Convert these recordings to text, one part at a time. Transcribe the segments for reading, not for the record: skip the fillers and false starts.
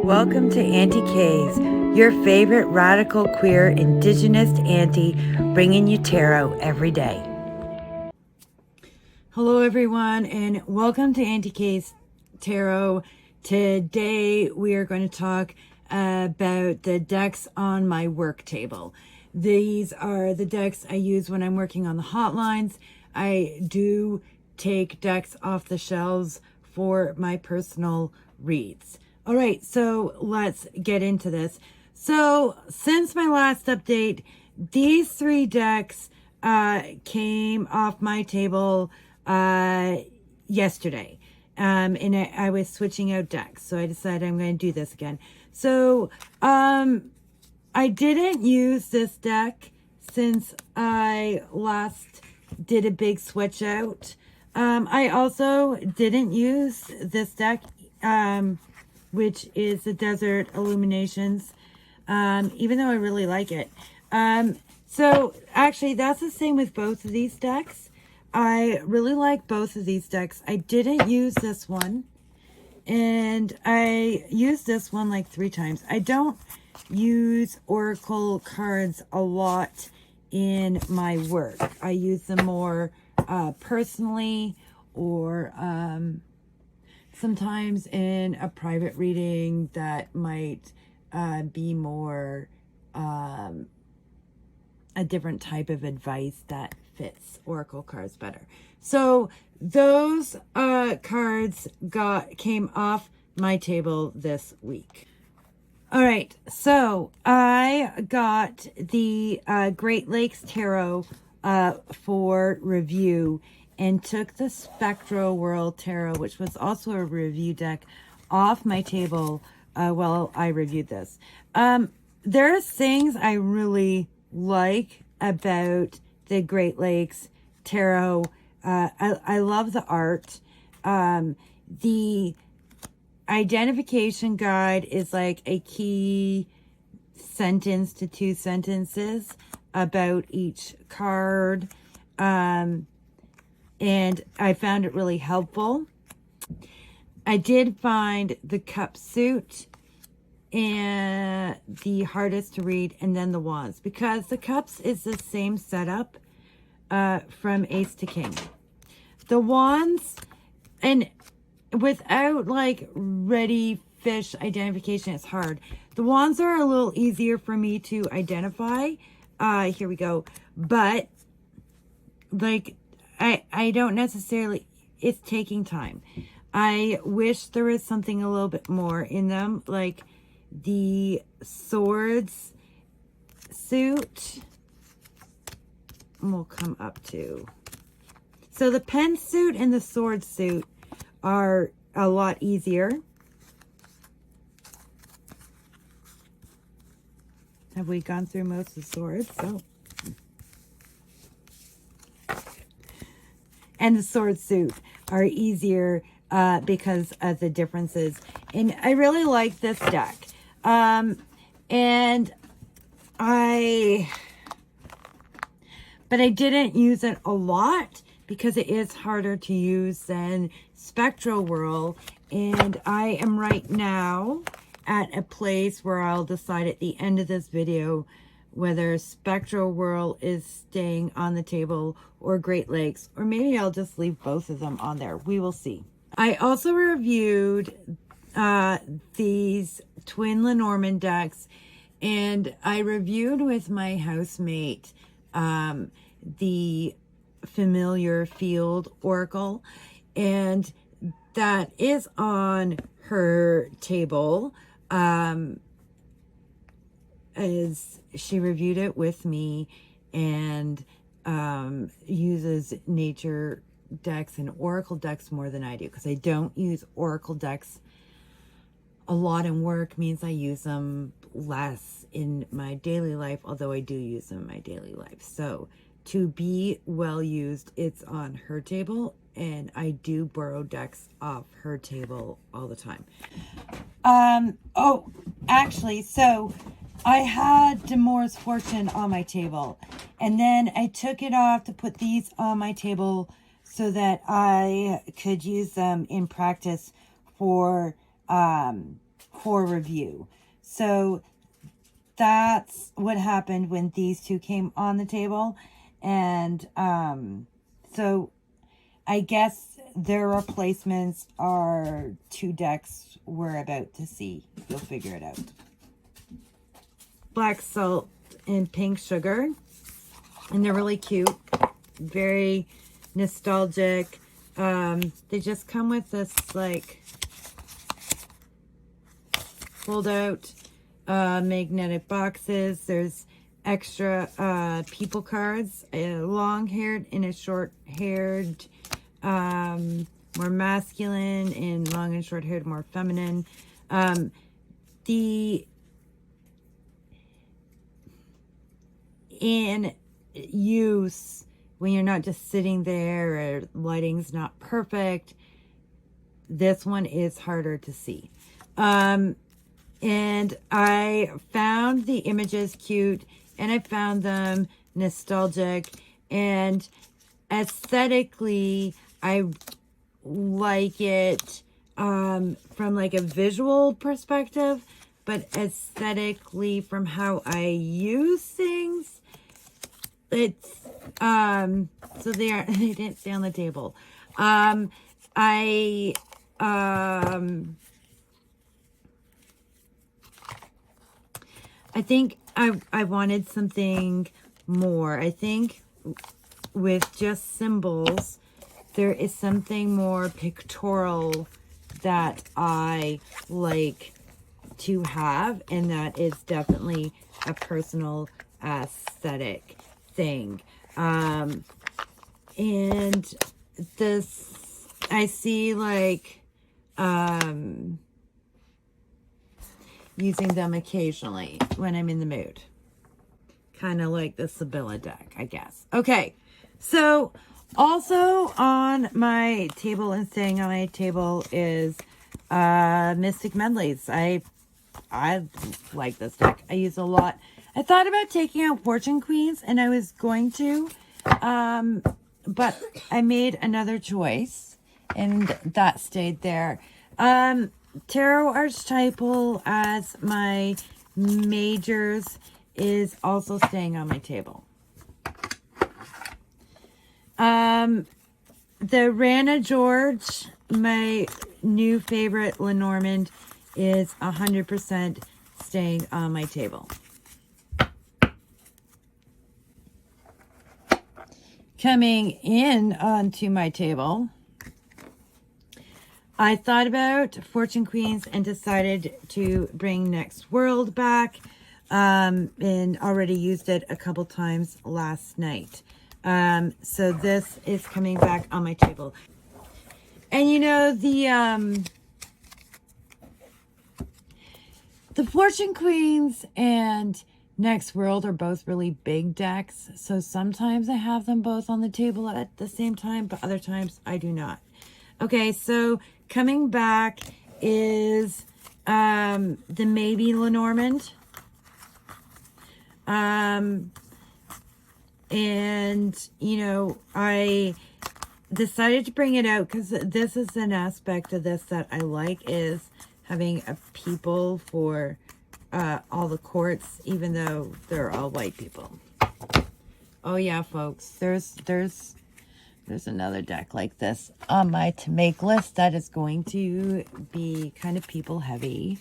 Welcome to Auntie K's, your favorite radical queer indigenous auntie, bringing you tarot every day. Hello everyone and welcome to Auntie K's Tarot. Today we are going to talk about the decks on my work table. These are the decks I use when I'm working on the hotlines. I do take decks off the shelves for my personal reads. All right, so let's get into this. So since my last update, these three decks came off my table yesterday. And I was switching out decks, so I decided I'm going to do this again. So I didn't use this deck since I last did a big switch out. I also didn't use this deck, which is the Desert Illuminations, even though I really like it. So actually that's the same with both of these decks. I really like both of these decks. I didn't use this one, and I used this one like 3 times. I don't use Oracle cards a lot in my work. I use them more personally, or sometimes in a private reading that might be more a different type of advice that fits Oracle cards better. So those cards came off my table this week. All right, so I got the Great Lakes Tarot for review and took the Spectral World Tarot, which was also a review deck, off my table while I reviewed this. There's things I really like about the Great Lakes Tarot. I love the art. The identification guide is like a key sentence to 2 sentences about each card. And I found it really helpful. I did find the Cup suit and the hardest to read, and then the Wands, because the Cups is the same setup from Ace to King. The Wands, and without like ready fish identification, it's hard. The Wands are a little easier for me to identify. Here we go. But like I don't necessarily, it's taking time. I wish there was something a little bit more in them, like the Swords suit will come up to. So the Pen suit and the Sword suit are a lot easier. Have we gone through most of the swords? So, and the Sword suit are easier because of the differences. And I really like this deck. But I didn't use it a lot because it is harder to use than Spectral World. And I am right now at a place where I'll decide at the end of this video whether Spectral World is staying on the table or Great Lakes, or maybe I'll just leave both of them on there. We will see. I also reviewed these Twin Lenormand decks, and I reviewed with my housemate the Familiar Field Oracle, and that is on her table. As she reviewed it with me, and uses nature decks and Oracle decks more than I do, because I don't use Oracle decks a lot in work. Means I use them less in my daily life, although I do use them in my daily life. So to be well used, it's on her table, and I do borrow decks off her table all the time. Oh, actually, so I had Demore's Fortune on my table, and then I took it off to put these on my table so that I could use them in practice for pour review. So that's what happened when these two came on the table. And so I guess their replacements are two decks we're about to see. You'll figure it out. Black salt and pink sugar. And they're really cute. Very nostalgic. They just come with this like fold out magnetic boxes. There's extra people cards, a long haired and a short haired, more masculine, and long and short haired more feminine. In use, when you're not just sitting there or lighting's not perfect, this one is harder to see. And I found the images cute, and I found them nostalgic, and aesthetically I like it from like a visual perspective, but aesthetically from how I use things, it's so they didn't stay on the table. I think I wanted something more. I think with just symbols, there is something more pictorial that I like to have, and that is definitely a personal aesthetic thing. And this, I see like using them occasionally when I'm in the mood. Kind of like the Sibylla deck, I guess. Okay, so also on my table and staying on my table is Mystic Medleys. I like this deck. I use a lot. I thought about taking out Fortune Queens, and I was going to, but I made another choice, and that stayed there. Tarot Archetypal as my majors is also staying on my table. The Rana George, my new favorite Lenormand, is 100% staying on my table. Coming in onto my table, I thought about Fortune Queens and decided to bring Next World back, and already used it a couple times last night. So this is coming back on my table. And you know, the Fortune Queens and Next World are both really big decks, so sometimes I have them both on the table at the same time, but other times I do not. Okay, so coming back is the Maybe Lenormand. And, you know, I decided to bring it out because this is an aspect of this that I like, is having a people for all the courts, even though they're all white people. Oh yeah, folks, there's another deck like this on my to make list that is going to be kind of people heavy.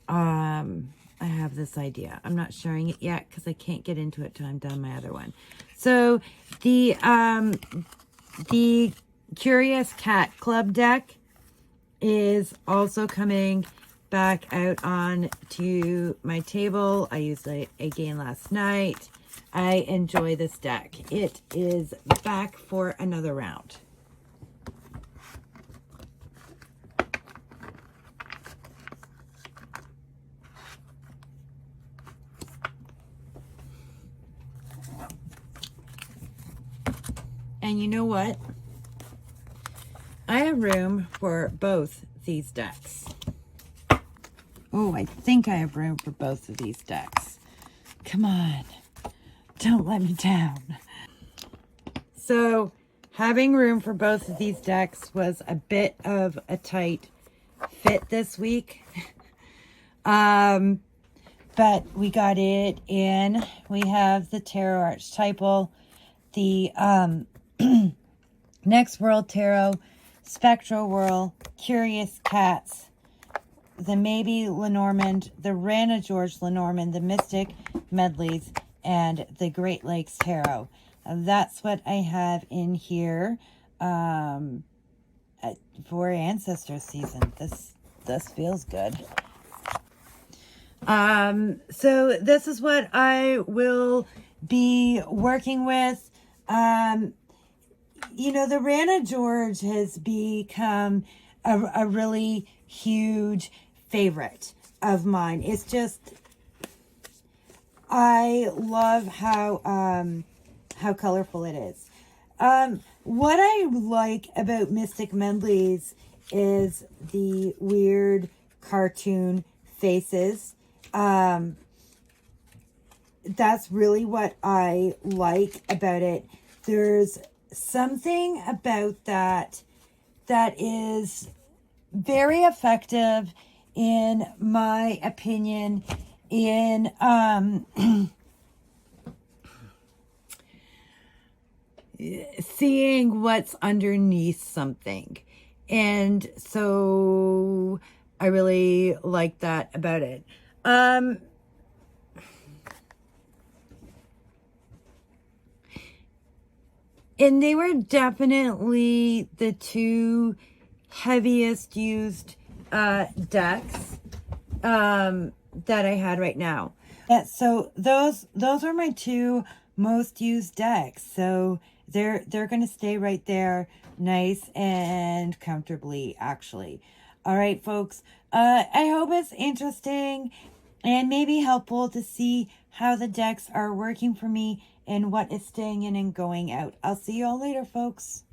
I have this idea. I'm not sharing it yet because I can't get into it till I'm done my other one. So the Curious Cat Club deck is also coming back out on to my table. I used it again last night. I enjoy this deck. It is back for another round. And you know what? I have room for both these decks. Oh, I think I have room for both of these decks. Come on. Don't let me down. So, having room for both of these decks was a bit of a tight fit this week. But we got it in. We have the Tarot Archetypal, the Next World Tarot, Spectral Whirl, Curious Cats, the Maybe Lenormand, the Rana George Lenormand, the Mystic Medleys, and the Great Lakes Tarot. That's what I have in here for Ancestor season. This feels good. So this is what I will be working with. You know, the Rana George has become a really huge favorite of mine. It's just, I love how colorful it is. What I like about Mystic Medleys is the weird cartoon faces. That's really what I like about it. There's something about that is very effective, in my opinion, in seeing what's underneath something. And so I really like that about it. And they were definitely the two heaviest used decks that I had right now. Yeah, so those are my two most used decks. So they're going to stay right there, nice and comfortably, actually. All right, folks. I hope it's interesting and maybe helpful to see how the decks are working for me and what is staying in and going out. I'll see you all later, folks.